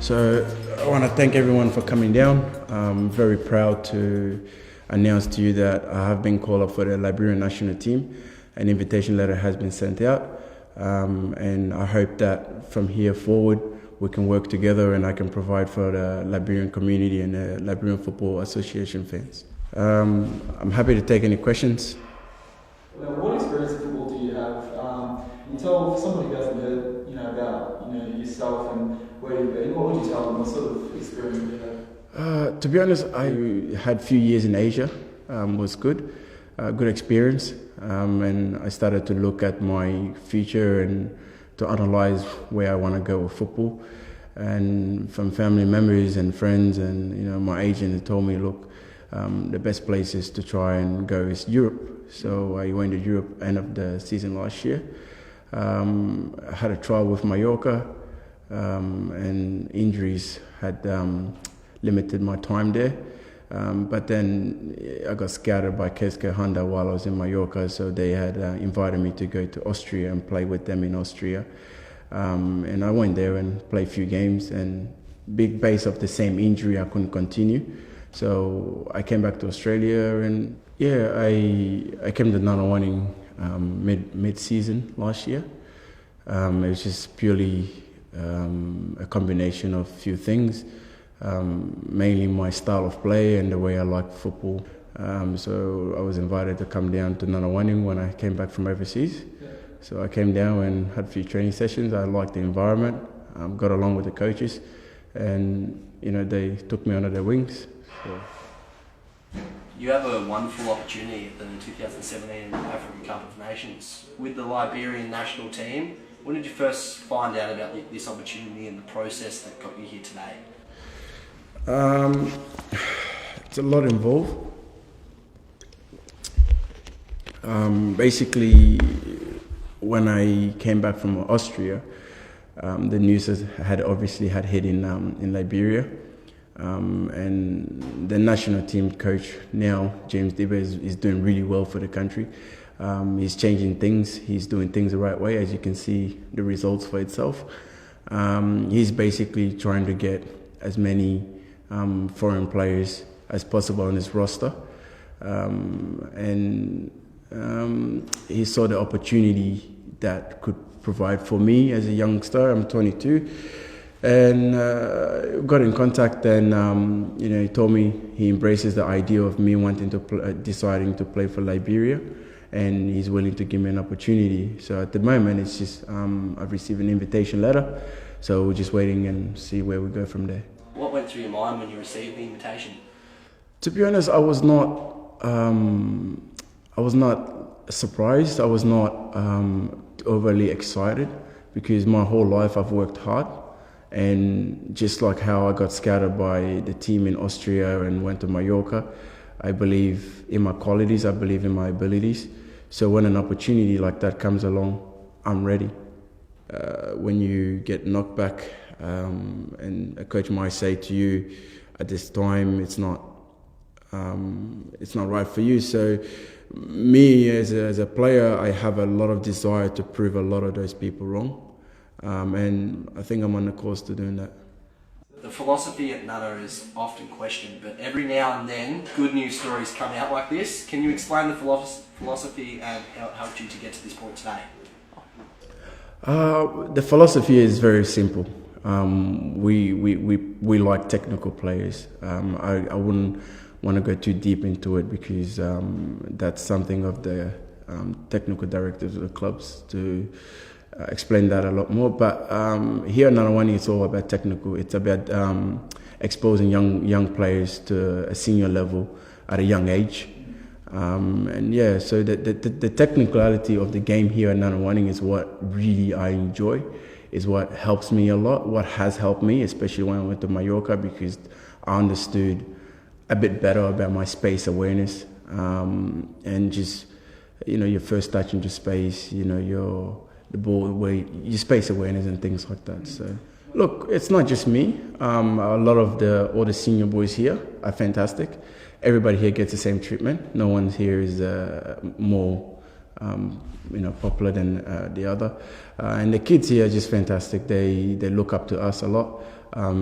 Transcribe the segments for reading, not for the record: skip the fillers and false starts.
So I want to thank everyone for coming down. I'm very proud to announce to you that I have been called up for the Liberian national team. An invitation letter has been sent out, and I hope that from here forward we can work together and I can provide for the Liberian community and the Liberian Football Association fans. I'm happy to take any questions. Now, what experience of football do you have? You tell somebody who hasn't heard, about yourself and where you've been. What would you tell them? What sort of experience do you have? To be honest, I had a few years in Asia. Was good, good experience, and I started to look at my future and to analyze where I want to go with football. And from family members and friends and my agent told me, look, the best places to try and go is Europe. So I went to Europe end of the season last year. I had a trial with Mallorca, and injuries had limited my time there. But then I got scouted by Keska Honda while I was in Mallorca, so they had invited me to go to Austria and play with them in Austria. And I went there and played a few games, and big base of the same injury, I couldn't continue. So I came back to Australia, and I came to Nunawading mid-season last year. It was just purely a combination of a few things, mainly my style of play and the way I like football. So I was invited to come down to Nunawading when I came back from overseas. So I came down and had a few training sessions. I liked the environment, got along with the coaches, and they took me under their wings. So. You have a wonderful opportunity at the 2017 African Cup of Nations with the Liberian national team. When did you first find out about this opportunity and the process that got you here today? It's a lot involved. Basically, when I came back from Austria, the news had obviously hit in Liberia. And the national team coach now, James Dibba, is doing really well for the country. He's changing things. He's doing things the right way, as you can see the results for itself. He's basically trying to get as many foreign players as possible on his roster. And he saw the opportunity that could provide for me as a youngster. I'm 22. And got in contact, and he told me he embraces the idea of me wanting to deciding to play for Liberia, and he's willing to give me an opportunity. So at the moment, it's just I've received an invitation letter, so we're just waiting and see where we go from there. What went through your mind when you received the invitation? To be honest, I was not surprised. I was not overly excited, because my whole life I've worked hard. And just like how I got scouted by the team in Austria and went to Mallorca, I believe in my qualities, I believe in my abilities. So when an opportunity like that comes along, I'm ready. When you get knocked back, and a coach might say to you, at this time, it's not right for you. So me as a player, I have a lot of desire to prove a lot of those people wrong. And I think I'm on the course to doing that. The philosophy at Nuna is often questioned, but every now and then good news stories come out like this. Can you explain the philosophy and how it helped you to get to this point today? The philosophy is very simple. We like technical players. I wouldn't want to go too deep into it, because that's something of the technical directors of the clubs to explain that a lot more. But here at Nunawading, it's all about technical. It's about exposing young players to a senior level at a young age. So the technicality of the game here at Nunawading is what really I enjoy, is what helps me a lot, what has helped me, especially when I went to Mallorca, because I understood a bit better about my space awareness, and just, your first touch into space, the ball, your space awareness and things like that. So, look, it's not just me. A lot of all the senior boys here are fantastic. Everybody here gets the same treatment. No one here is more, popular than the other. And the kids here are just fantastic. They look up to us a lot.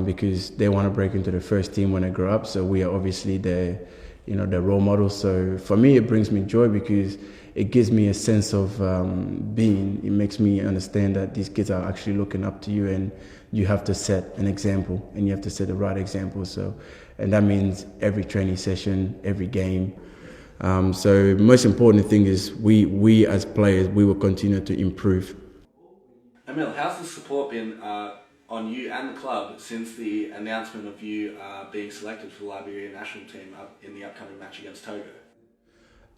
because they want to break into the first team when they grow up. So we are obviously their role models. So for me, it brings me joy because it gives me a sense of being. It makes me understand that these kids are actually looking up to you, and you have to set an example, and you have to set the right example. And that means every training session, every game. So the most important thing is we as players, we will continue to improve. Emile, how's the support been on you and the club since the announcement of you being selected for the Liberian national team in the upcoming match against Togo?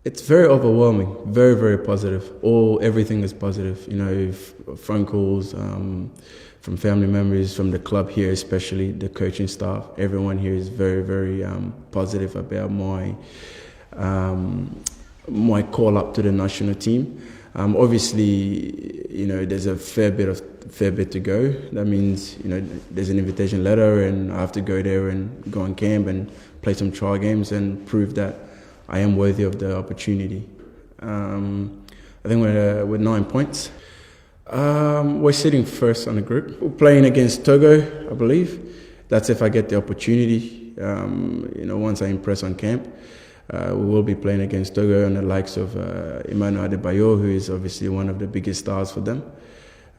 It's very overwhelming, very, very positive. Everything is positive. Phone calls from family members, from the club here, especially the coaching staff. Everyone here is very, very positive about my call up to the national team. Obviously, there's a fair bit to go. That means, there's an invitation letter, and I have to go there and go on camp and play some trial games and prove that I am worthy of the opportunity. I think we're 9 points. We're sitting first on the group. We're playing against Togo, I believe. That's if I get the opportunity. Once I impress on camp. We will be playing against Togo and the likes of Emmanuel Adebayo, who is obviously one of the biggest stars for them.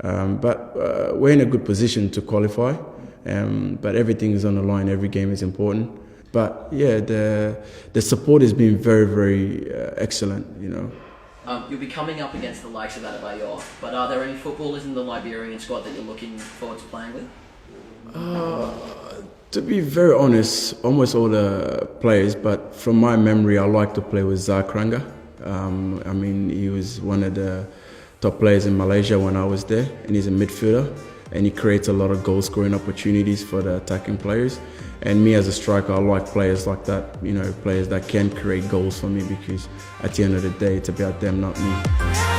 But we're in a good position to qualify. But everything is on the line. Every game is important. But yeah, the support has been very, very excellent. You'll be coming up against the likes of Adebayo, but are there any footballers in the Liberian squad that you're looking forward to playing with? To be very honest, almost all the players, but from my memory, I like to play with Zakranga. He was one of the top players in Malaysia when I was there, and he's a midfielder, and he creates a lot of goal-scoring opportunities for the attacking players. And me as a striker, I like players like that, players that can create goals for me, because at the end of the day, it's about them, not me.